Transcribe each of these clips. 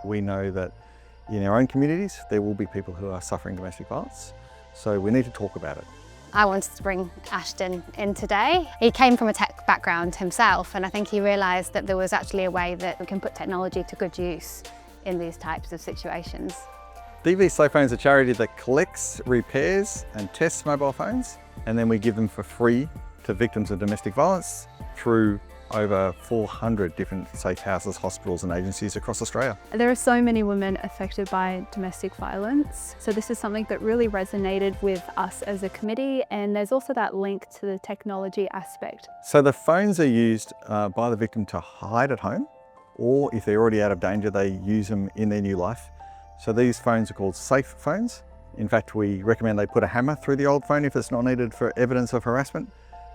We know that in our own communities, there will be people who are suffering domestic violence. So we need to talk about it. I wanted to bring Ashton in today. He came from a tech background himself, and I think he realised that there was actually a way that we can put technology to good use in these types of situations. DV Safe Phone is a charity that collects, repairs and tests mobile phones, and then we give them for free to victims of domestic violence through over 400 different safe houses, hospitals and agencies across Australia. There are so many women affected by domestic violence, so this is something that really resonated with us as a committee, and there's also that link to the technology aspect. So the phones are used by the victim to hide at home, or if they're already out of danger, they use them in their new life. So these phones are called safe phones. In fact, we recommend they put a hammer through the old phone if it's not needed for evidence of harassment,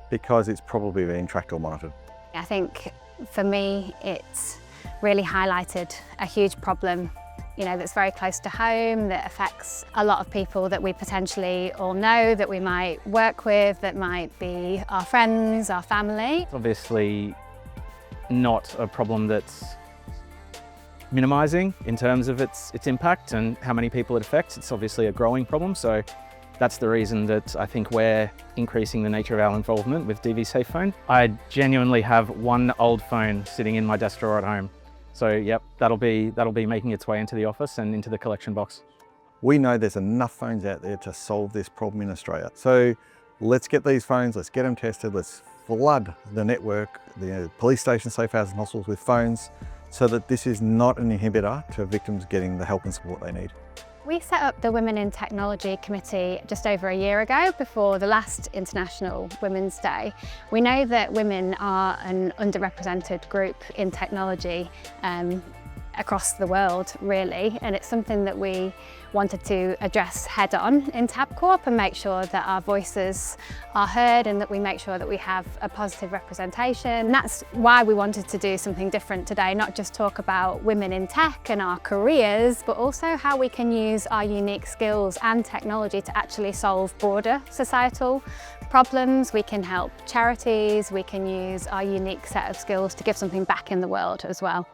because it's probably being tracked or monitored. I think for me, it's really highlighted a huge problem, that's very close to home, that affects a lot of people that we potentially all know, that we might work with, that might be our friends, our family. It's obviously not a problem that's minimising in terms of its impact and how many people it affects. It's obviously a growing problem, so that's the reason that I think we're increasing the nature of our involvement with DV Safe Phone. I genuinely have one old phone sitting in my desk drawer at home. So yep, that'll be making its way into the office and into the collection box. We know there's enough phones out there to solve this problem in Australia. So let's get these phones, let's get them tested, let's flood the network, the police stations, safe houses and hospitals with phones, so that this is not an inhibitor to victims getting the help and support they need. We set up the Women in Technology Committee just over a year ago, before the last International Women's Day. We know that women are an underrepresented group in technology across the world, really, and it's something that we wanted to address head on in Tabcorp and make sure that our voices are heard and that we make sure that we have a positive representation. And that's why we wanted to do something different today, not just talk about women in tech and our careers, but also how we can use our unique skills and technology to actually solve broader societal problems. We can help charities, we can use our unique set of skills to give something back in the world as well.